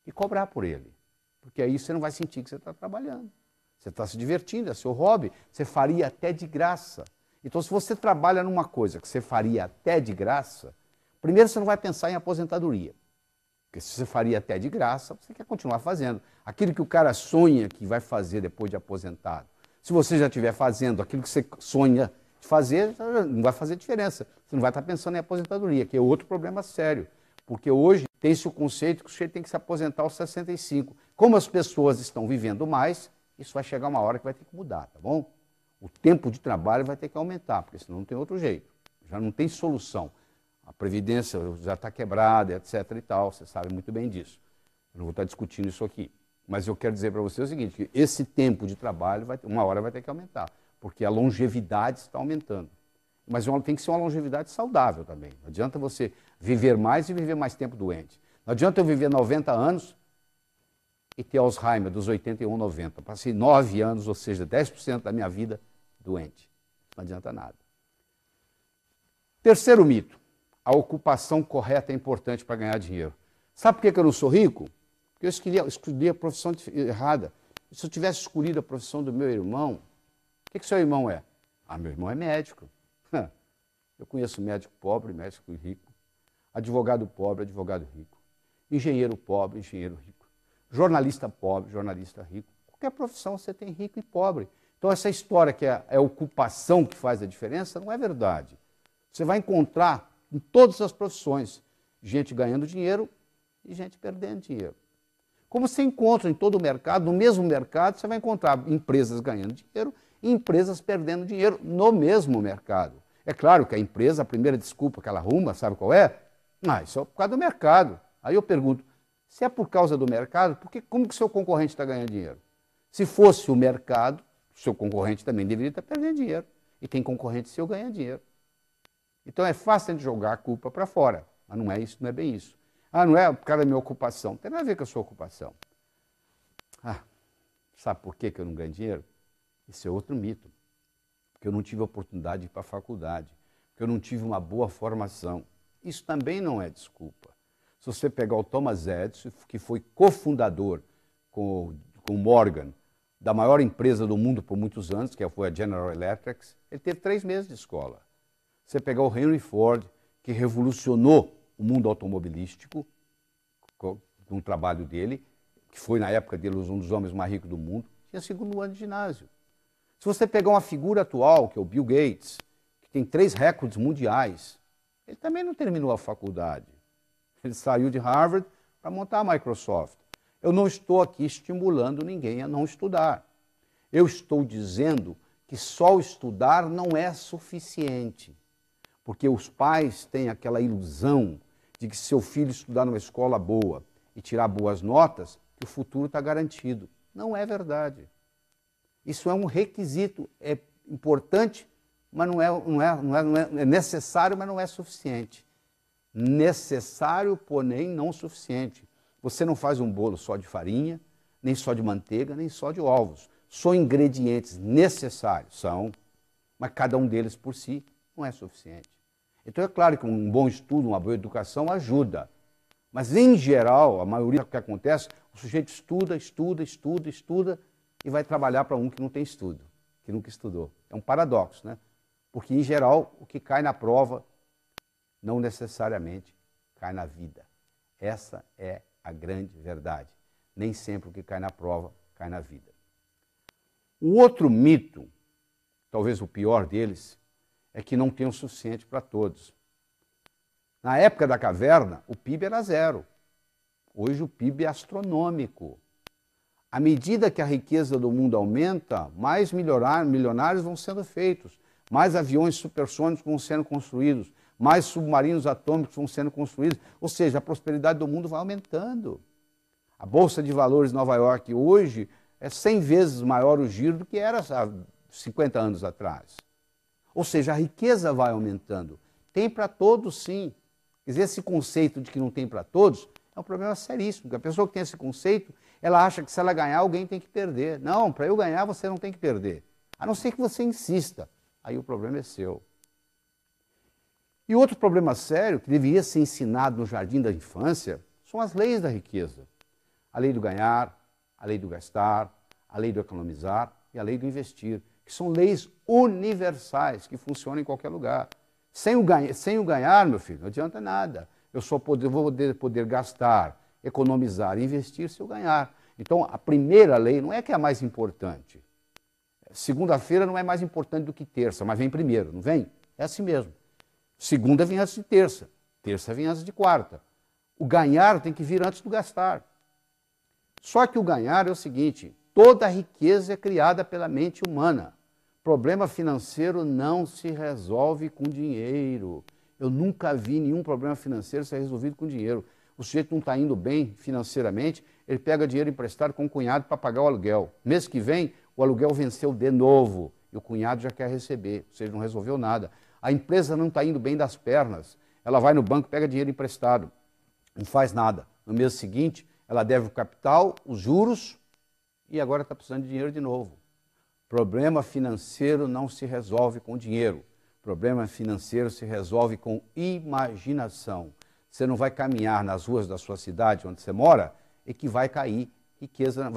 e cobrar por ele. Porque aí você não vai sentir que você está trabalhando. Você está se divertindo, é seu hobby. Você faria até de graça. Então, se você trabalha numa coisa que você faria até de graça, primeiro você não vai pensar em aposentadoria. Porque se você faria até de graça, você quer continuar fazendo. Aquilo que o cara sonha que vai fazer depois de aposentado. Se você já estiver fazendo aquilo que você sonha de fazer, não vai fazer diferença. Você não vai estar pensando em aposentadoria, que é outro problema sério. Porque hoje tem-se o conceito que o sujeito tem que se aposentar aos 65. Como as pessoas estão vivendo mais, isso vai chegar uma hora que vai ter que mudar, tá bom? O tempo de trabalho vai ter que aumentar, porque senão não tem outro jeito. Já não tem solução. A Previdência já está quebrada, etc. e tal, você sabe muito bem disso. Eu não vou estar discutindo isso aqui. Mas eu quero dizer para você o seguinte, que esse tempo de trabalho, uma hora vai ter que aumentar, porque a longevidade está aumentando. Mas tem que ser uma longevidade saudável também. Não adianta você viver mais e viver mais tempo doente. Não adianta eu viver 90 anos e ter Alzheimer dos 81, 90. Passei 9 anos, ou seja, 10% da minha vida doente. Não adianta nada. Terceiro mito. A ocupação correta é importante para ganhar dinheiro. Sabe por que eu não sou rico? Porque eu escolhi a profissão errada. Se eu tivesse escolhido a profissão do meu irmão, o que seu irmão é? Meu irmão é médico. Eu conheço médico pobre, médico rico. Advogado pobre, advogado rico. Engenheiro pobre, engenheiro rico. Jornalista pobre, jornalista rico. Qualquer profissão você tem rico e pobre. Então essa história que é a ocupação que faz a diferença não é verdade. Você vai encontrar em todas as profissões gente ganhando dinheiro e gente perdendo dinheiro. Como você encontra em todo o mercado, no mesmo mercado, você vai encontrar empresas ganhando dinheiro e empresas perdendo dinheiro no mesmo mercado. É claro que a empresa, a primeira desculpa que ela arruma, sabe qual é? Isso é por causa do mercado. Aí eu pergunto, se é por causa do mercado, como que o seu concorrente está ganhando dinheiro? Se fosse o mercado, o seu concorrente também deveria estar perdendo dinheiro. E tem concorrente seu ganhando dinheiro. Então é fácil de jogar a culpa para fora. Mas não é isso, não é bem isso. Não é por causa da minha ocupação. Não tem nada a ver com a sua ocupação. Sabe por que eu não ganho dinheiro? Isso é outro mito. Porque eu não tive a oportunidade de ir para a faculdade. Porque eu não tive uma boa formação. Isso também não é desculpa. Se você pegar o Thomas Edison, que foi cofundador com o Morgan, da maior empresa do mundo por muitos anos, que foi a General Electric, ele teve 3 meses de escola. Você pegar o Henry Ford, que revolucionou o mundo automobilístico, com o trabalho dele, que foi na época dele um dos homens mais ricos do mundo, tinha 2º ano de ginásio. Se você pegar uma figura atual, que é o Bill Gates, que tem 3 recordes mundiais, Ele também não terminou a faculdade. Ele saiu de Harvard para montar a Microsoft. Eu não estou aqui estimulando ninguém a não estudar. Eu estou dizendo que só estudar não é suficiente, porque os pais têm aquela ilusão de que se seu filho estudar numa escola boa e tirar boas notas, que o futuro está garantido. Não é verdade. Isso é um requisito, é importante, mas é necessário, mas não é suficiente. Necessário, porém não suficiente. Você não faz um bolo só de farinha, nem só de manteiga, nem só de ovos. São ingredientes necessários, são, mas cada um deles por si não é suficiente. Então é claro que um bom estudo, uma boa educação ajuda. Mas em geral, a maioria do que acontece, o sujeito estuda e vai trabalhar para um que não tem estudo, que nunca estudou. É um paradoxo, né? Porque em geral o que cai na prova não necessariamente cai na vida. Essa é a grande verdade. Nem sempre o que cai na prova cai na vida. O outro mito, talvez o pior deles, é que não tem o suficiente para todos. Na época da caverna, o PIB era zero. Hoje o PIB é astronômico. À medida que a riqueza do mundo aumenta, mais milionários vão sendo feitos, mais aviões supersônicos vão sendo construídos, mais submarinos atômicos vão sendo construídos, ou seja, a prosperidade do mundo vai aumentando. A Bolsa de Valores de Nova York hoje é 100 vezes maior o giro do que era há 50 anos atrás. Ou seja, a riqueza vai aumentando. Tem para todos, sim. Quer dizer, esse conceito de que não tem para todos é um problema seríssimo, porque a pessoa que tem esse conceito, ela acha que se ela ganhar, alguém tem que perder. Não, para eu ganhar, você não tem que perder. A não ser que você insista. Aí o problema é seu. E outro problema sério, que deveria ser ensinado no jardim da infância, são as leis da riqueza. A lei do ganhar, a lei do gastar, a lei do economizar e a lei do investir, que são leis universais, que funcionam em qualquer lugar. Sem o ganhar, meu filho, não adianta nada. Eu só vou poder gastar, economizar e investir se eu ganhar. Então, a primeira lei não é que é a mais importante. Segunda-feira não é mais importante do que terça, mas vem primeiro, não vem? É assim mesmo. Segunda vem antes de terça, terça vem antes de quarta. O ganhar tem que vir antes do gastar. Só que o ganhar é o seguinte, toda a riqueza é criada pela mente humana. Problema financeiro não se resolve com dinheiro. Eu nunca vi nenhum problema financeiro ser resolvido com dinheiro. O sujeito não está indo bem financeiramente, ele pega dinheiro emprestado com o cunhado para pagar o aluguel. Mês que vem, o aluguel venceu de novo e o cunhado já quer receber, ou seja, não resolveu nada. A empresa não está indo bem das pernas, ela vai no banco, pega dinheiro emprestado, não faz nada. No mês seguinte, ela deve o capital, os juros e agora está precisando de dinheiro de novo. Problema financeiro não se resolve com dinheiro. Problema financeiro se resolve com imaginação. Você não vai caminhar nas ruas da sua cidade, onde você mora, e que vai cair riqueza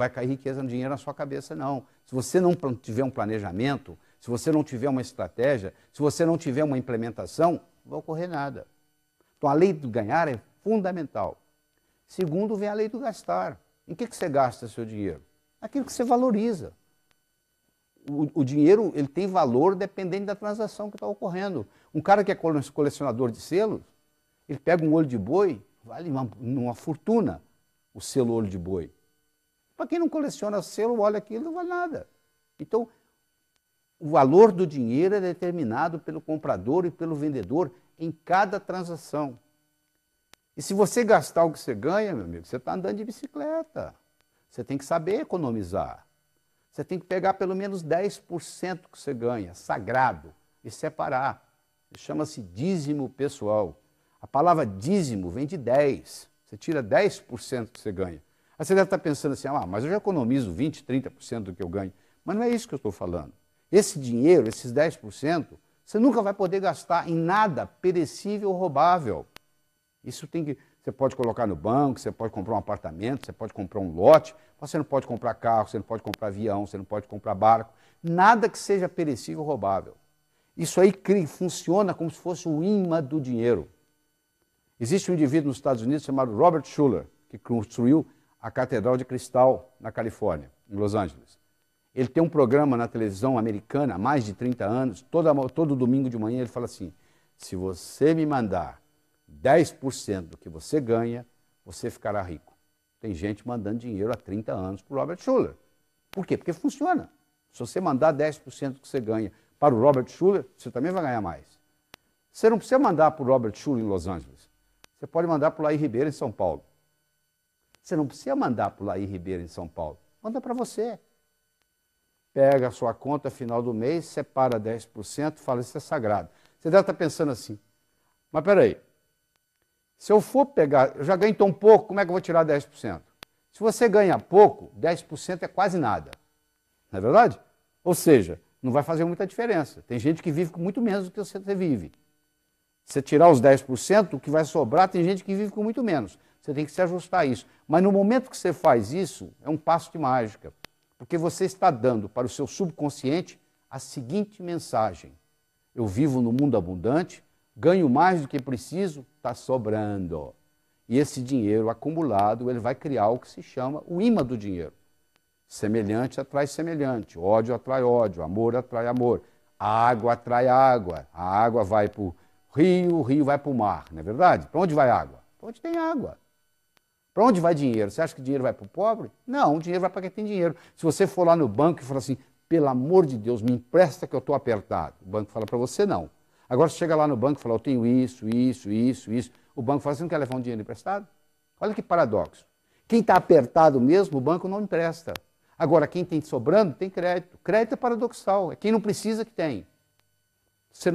no dinheiro na sua cabeça, não. Se você não tiver um planejamento, se você não tiver uma estratégia, se você não tiver uma implementação, não vai ocorrer nada. Então a lei do ganhar é fundamental. Segundo, vem a lei do gastar. Em que você gasta seu dinheiro? Naquilo que você valoriza. O dinheiro ele tem valor dependendo da transação que está ocorrendo. Um cara que é colecionador de selos, ele pega um olho de boi, vale uma fortuna o selo olho de boi. Para quem não coleciona selo, olha aquilo, não vale nada. Então, o valor do dinheiro é determinado pelo comprador e pelo vendedor em cada transação. E se você gastar o que você ganha, meu amigo, você está andando de bicicleta. Você tem que saber economizar. Você tem que pegar pelo menos 10% que você ganha, sagrado, e separar. Chama-se dízimo pessoal. A palavra dízimo vem de 10. Você tira 10% que você ganha. Aí você deve estar pensando assim, mas eu já economizo 20%, 30% do que eu ganho. Mas não é isso que eu estou falando. Esse dinheiro, esses 10%, você nunca vai poder gastar em nada perecível ou roubável. Isso tem que... Você pode colocar no banco, você pode comprar um apartamento, você pode comprar um lote, mas você não pode comprar carro, você não pode comprar avião, você não pode comprar barco, nada que seja perecível ou roubável. Isso aí funciona como se fosse o imã do dinheiro. Existe um indivíduo nos Estados Unidos chamado Robert Schuller, que construiu a Catedral de Cristal na Califórnia, em Los Angeles. Ele tem um programa na televisão americana há mais de 30 anos, todo domingo de manhã ele fala assim, se você me mandar 10% do que você ganha, você ficará rico. Tem gente mandando dinheiro há 30 anos para o Robert Schuller. Por quê? Porque funciona. Se você mandar 10% do que você ganha para o Robert Schuller, você também vai ganhar mais. Você não precisa mandar para o Robert Schuller em Los Angeles. Você pode mandar para o Laí Ribeiro em São Paulo. Você não precisa mandar para o Laí Ribeiro em São Paulo. Manda para você. Pega a sua conta final do mês, separa 10%, fala, isso é sagrado. Você deve estar pensando assim, mas peraí, se eu for pegar, eu já ganho tão pouco, como é que eu vou tirar 10%? Se você ganha pouco, 10% é quase nada. Não é verdade? Ou seja, não vai fazer muita diferença. Tem gente que vive com muito menos do que você vive. Se você tirar os 10%, o que vai sobrar, tem gente que vive com muito menos. Você tem que se ajustar a isso. Mas no momento que você faz isso, é um passo de mágica. Porque você está dando para o seu subconsciente a seguinte mensagem: eu vivo no mundo abundante, ganho mais do que preciso, está sobrando. E esse dinheiro acumulado, ele vai criar o que se chama o imã do dinheiro. Semelhante atrai semelhante, ódio atrai ódio, amor atrai amor, a água atrai a água vai para o rio vai para o mar, não é verdade? Para onde vai a água? Para onde tem água. Para onde vai dinheiro? Você acha que dinheiro vai para o pobre? Não, o dinheiro vai para quem tem dinheiro. Se você for lá no banco e falar assim, pelo amor de Deus, me empresta que eu estou apertado. O banco fala para você, não. Agora, você chega lá no banco e fala, eu tenho isso. O banco fala, você não quer levar um dinheiro emprestado? Olha que paradoxo. Quem está apertado mesmo, o banco não empresta. Agora, quem tem sobrando, tem crédito. Crédito é paradoxal, é quem não precisa que tem. Você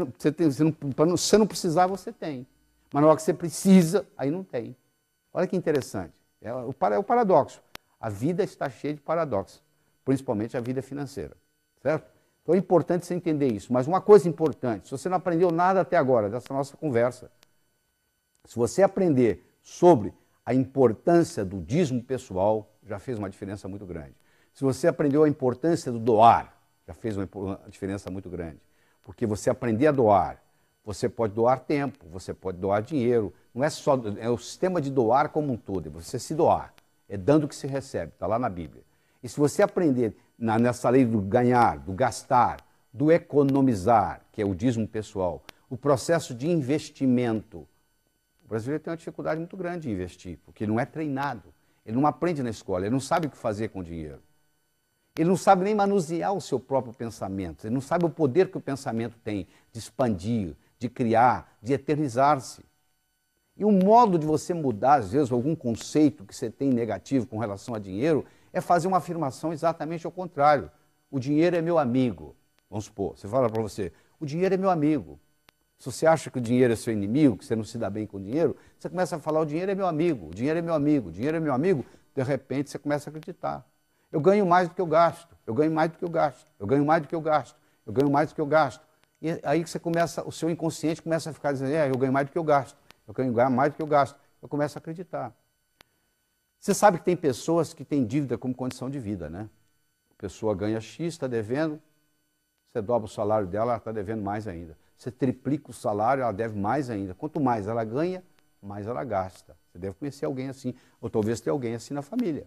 não precisar, você tem. Mas na hora que você precisa, aí não tem. Olha que interessante. É o paradoxo. A vida está cheia de paradoxos, principalmente a vida financeira. Certo? Então é importante você entender isso. Mas uma coisa importante, se você não aprendeu nada até agora dessa nossa conversa, se você aprender sobre a importância do dízimo pessoal, já fez uma diferença muito grande. Se você aprendeu a importância do doar, já fez uma diferença muito grande. Porque você aprender a doar, você pode doar tempo, você pode doar dinheiro. Não é só, é o sistema de doar como um todo, é você se doar. É dando que se recebe, está lá na Bíblia. E se você aprender nessa lei do ganhar, do gastar, do economizar, que é o dízimo pessoal, o processo de investimento, o brasileiro tem uma dificuldade muito grande de investir, porque ele não é treinado, ele não aprende na escola, ele não sabe o que fazer com o dinheiro. Ele não sabe nem manusear o seu próprio pensamento, ele não sabe o poder que o pensamento tem de expandir, de criar, de eternizar-se. E o modo de você mudar, às vezes, algum conceito que você tem negativo com relação a dinheiro, é fazer uma afirmação exatamente ao contrário. O dinheiro é meu amigo. Vamos supor, você fala para você, o dinheiro é meu amigo. Se você acha que o dinheiro é seu inimigo, que você não se dá bem com o dinheiro, você começa a falar, o dinheiro é meu amigo, o dinheiro é meu amigo, o dinheiro é meu amigo, de repente você começa a acreditar. Eu ganho mais do que eu gasto, eu ganho mais do que eu gasto, eu ganho mais do que eu gasto, eu ganho mais do que eu gasto. E aí você começa, o seu inconsciente começa a ficar dizendo, eu ganho mais do que eu gasto, eu ganho mais do que eu gasto. Eu começo a acreditar. Você sabe que tem pessoas que têm dívida como condição de vida, né? A pessoa ganha X, está devendo, você dobra o salário dela, ela está devendo mais ainda. Você triplica o salário, ela deve mais ainda. Quanto mais ela ganha, mais ela gasta. Você deve conhecer alguém assim, ou talvez ter alguém assim na família.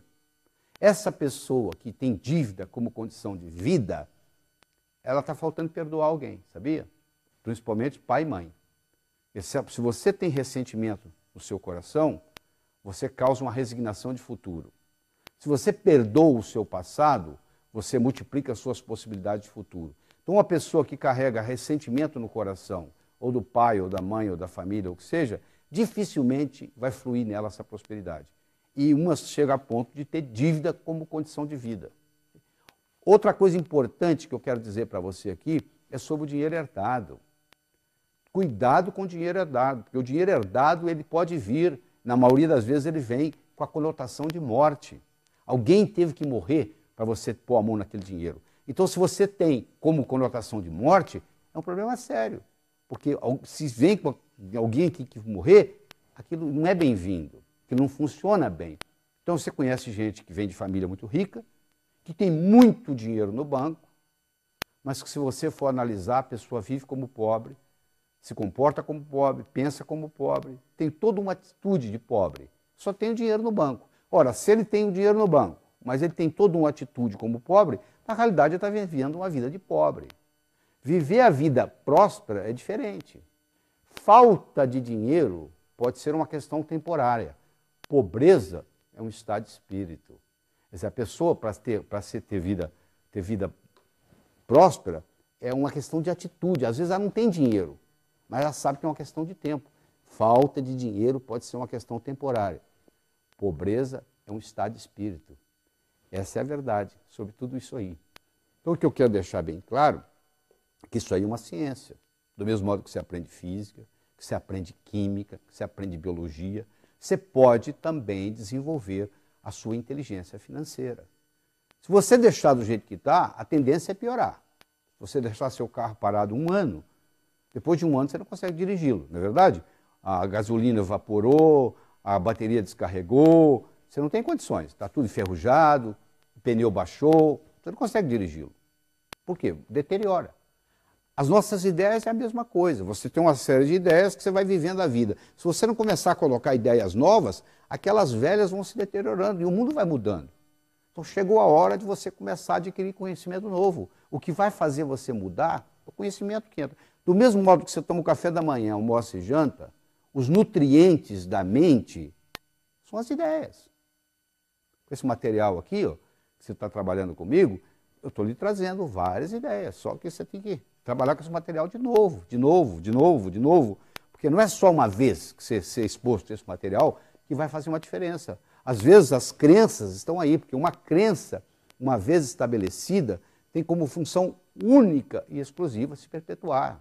Essa pessoa que tem dívida como condição de vida, ela está faltando perdoar alguém, sabia? Principalmente pai e mãe. Se você tem ressentimento no seu coração, você causa uma resignação de futuro. Se você perdoa o seu passado, você multiplica as suas possibilidades de futuro. Então, uma pessoa que carrega ressentimento no coração, ou do pai, ou da mãe, ou da família, ou o que seja, dificilmente vai fluir nela essa prosperidade. E uma chega a ponto de ter dívida como condição de vida. Outra coisa importante que eu quero dizer para você aqui é sobre o dinheiro herdado. Cuidado com o dinheiro herdado, porque o dinheiro herdado ele pode vir, na maioria das vezes ele vem com a conotação de morte. Alguém teve que morrer para você pôr a mão naquele dinheiro. Então, se você tem como conotação de morte, é um problema sério. Porque se vem com alguém que tem que morrer, aquilo não é bem-vindo, aquilo não funciona bem. Então, você conhece gente que vem de família muito rica, que tem muito dinheiro no banco, mas que se você for analisar, a pessoa vive como pobre, se comporta como pobre, pensa como pobre, tem toda uma atitude de pobre, só tem o dinheiro no banco. Ora, se ele tem o dinheiro no banco, mas ele tem toda uma atitude como pobre, na realidade ele está vivendo uma vida de pobre. Viver a vida próspera é diferente. falta de dinheiro pode ser uma questão temporária. Pobreza é um estado de espírito. Quer dizer, a pessoa, para ter vida próspera, é uma questão de atitude. Às vezes ela não tem dinheiro, mas ela sabe que é uma questão de tempo. Falta de dinheiro pode ser uma questão temporária. Pobreza é um estado de espírito. Essa é a verdade sobre tudo isso aí. Então, o que eu quero deixar bem claro é que isso aí é uma ciência. Do mesmo modo que você aprende física, que você aprende química, que você aprende biologia, você pode também desenvolver a sua inteligência financeira. Se você deixar do jeito que está, a tendência é piorar. Se você deixar seu carro parado um ano, depois de um ano você não consegue dirigi-lo, não é verdade? A gasolina evaporou, a bateria descarregou, você não tem condições, está tudo enferrujado, o pneu baixou, você não consegue dirigi-lo. Por quê? Deteriora. As nossas ideias é a mesma coisa. Você tem uma série de ideias que você vai vivendo a vida. Se você não começar a colocar ideias novas, aquelas velhas vão se deteriorando e o mundo vai mudando. Então chegou a hora de você começar a adquirir conhecimento novo. O que vai fazer você mudar é o conhecimento que entra. Do mesmo modo que você toma o café da manhã, almoça e janta, os nutrientes da mente são as ideias. Com esse material aqui, ó, que você está trabalhando comigo, eu estou lhe trazendo várias ideias, só que você tem que trabalhar com esse material de novo, porque não é só uma vez que você ser exposto a esse material que vai fazer uma diferença. Às vezes as crenças estão aí, porque uma crença, uma vez estabelecida, tem como função única e exclusiva se perpetuar.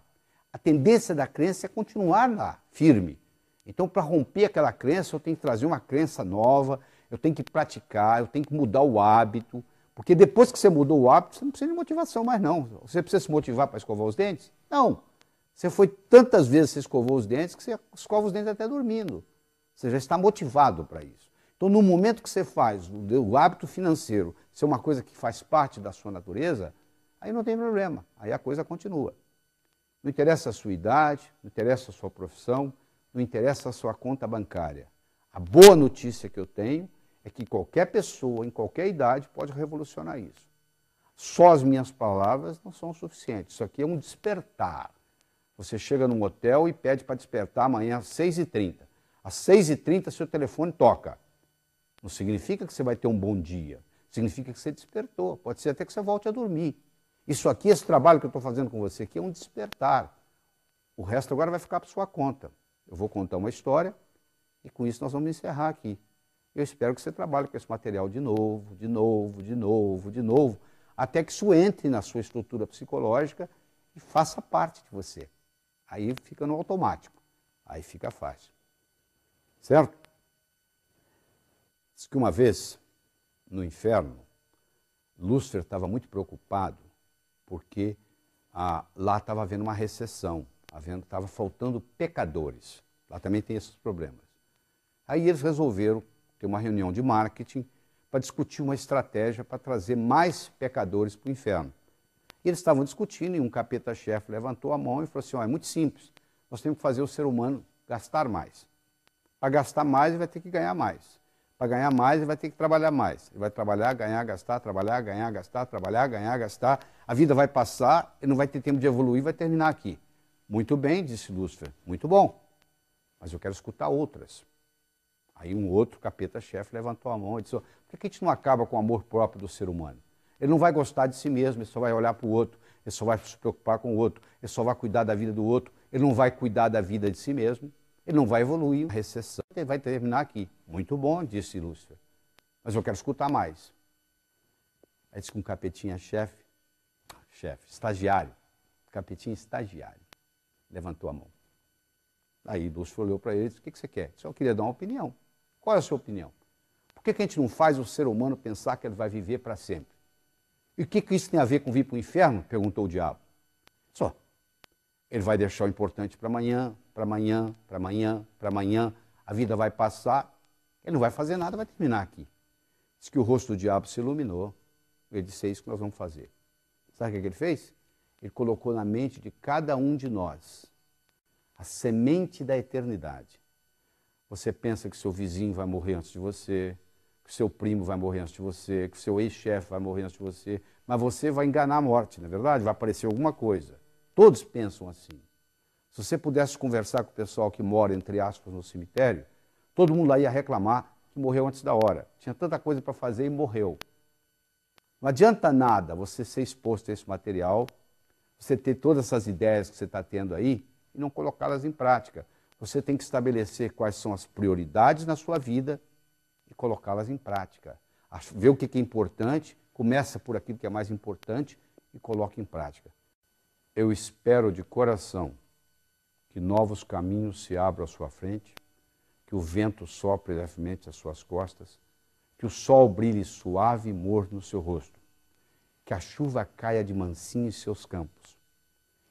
A tendência da crença é continuar lá, firme. Então, para romper aquela crença, eu tenho que trazer uma crença nova, eu tenho que praticar, eu tenho que mudar o hábito, porque depois que você mudou o hábito, você não precisa de motivação mais não. Você precisa se motivar para escovar os dentes? Não. Você foi tantas vezes que você escovou os dentes que você escova os dentes até dormindo. Você já está motivado para isso. Então, no momento que você faz o hábito financeiro ser uma coisa que faz parte da sua natureza, aí não tem problema, aí a coisa continua. Não interessa a sua idade, não interessa a sua profissão, não interessa a sua conta bancária. A boa notícia que eu tenho é que qualquer pessoa, em qualquer idade, pode revolucionar isso. Só as minhas palavras não são suficientes. Isso aqui é um despertar. Você chega num hotel e pede para despertar amanhã às 6h30. Às 6h30 seu telefone toca. Não significa que você vai ter um bom dia. Significa que você despertou. Pode ser até que você volte a dormir. Isso aqui, esse trabalho que eu estou fazendo com você aqui é um despertar. O resto agora vai ficar por sua conta. Eu vou contar uma história e com isso nós vamos encerrar aqui. Eu espero que você trabalhe com esse material de novo, até que isso entre na sua estrutura psicológica e faça parte de você. Aí fica no automático, aí fica fácil. Certo? Diz que uma vez, no inferno, Lúcifer estava muito preocupado porque lá estava havendo uma recessão, estava faltando pecadores. Lá também tem esses problemas. Aí eles resolveram ter uma reunião de marketing para discutir uma estratégia para trazer mais pecadores para o inferno. E eles estavam discutindo e um capeta-chefe levantou a mão e falou assim, é muito simples, nós temos que fazer o ser humano gastar mais. Para gastar mais, ele vai ter que ganhar mais. Para ganhar mais, ele vai ter que trabalhar mais. Ele vai trabalhar, ganhar, gastar, trabalhar, ganhar, gastar, trabalhar, ganhar, gastar. A vida vai passar, ele não vai ter tempo de evoluir, vai terminar aqui. Muito bem, disse Lúcifer, muito bom, mas eu quero escutar outras. Aí um outro capeta-chefe levantou a mão e disse, por que a gente não acaba com o amor próprio do ser humano? Ele não vai gostar de si mesmo, ele só vai olhar para o outro, ele só vai se preocupar com o outro, ele só vai cuidar da vida do outro, ele não vai cuidar da vida de si mesmo, ele não vai evoluir. A recessão vai terminar aqui. Muito bom, disse Lúcifer, mas eu quero escutar mais. Aí disse que um capetinha-chefe, estagiário, capetinha estagiário, levantou a mão. Aí Lúcifer olhou para ele e disse, o que você quer? Só queria dar uma opinião. Qual é a sua opinião? Por que a gente não faz o ser humano pensar que ele vai viver para sempre? E o que isso tem a ver com vir para o inferno? Perguntou o diabo. Só. Ele vai deixar o importante para amanhã, para amanhã, para amanhã, para amanhã. A vida vai passar, ele não vai fazer nada, vai terminar aqui. Diz que o rosto do diabo se iluminou. Ele disse, é isso que nós vamos fazer. Sabe o que ele fez? Ele colocou na mente de cada um de nós a semente da eternidade. Você pensa que seu vizinho vai morrer antes de você, que seu primo vai morrer antes de você, que seu ex-chefe vai morrer antes de você, mas você vai enganar a morte, não é verdade? Vai aparecer alguma coisa. Todos pensam assim. Se você pudesse conversar com o pessoal que mora, entre aspas, no cemitério, todo mundo lá ia reclamar que morreu antes da hora. Tinha tanta coisa para fazer e morreu. Não adianta nada você ser exposto a esse material, você ter todas essas ideias que você está tendo aí e não colocá-las em prática. Você tem que estabelecer quais são as prioridades na sua vida e colocá-las em prática. Ver o que é importante, começa por aquilo que é mais importante e coloque em prática. Eu espero de coração que novos caminhos se abram à sua frente, que o vento sopre levemente às suas costas, que o sol brilhe suave e morno no seu rosto, que a chuva caia de mansinho em seus campos,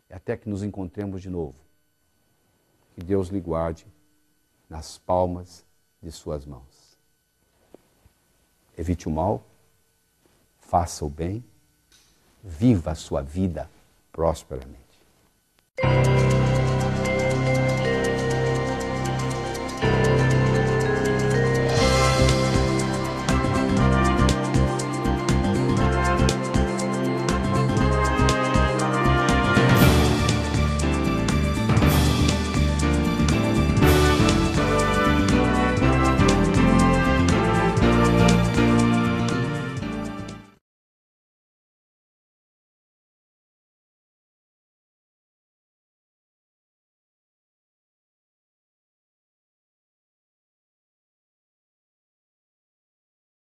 e até que nos encontremos de novo. Que Deus lhe guarde nas palmas de suas mãos. Evite o mal, faça o bem, viva a sua vida prosperamente.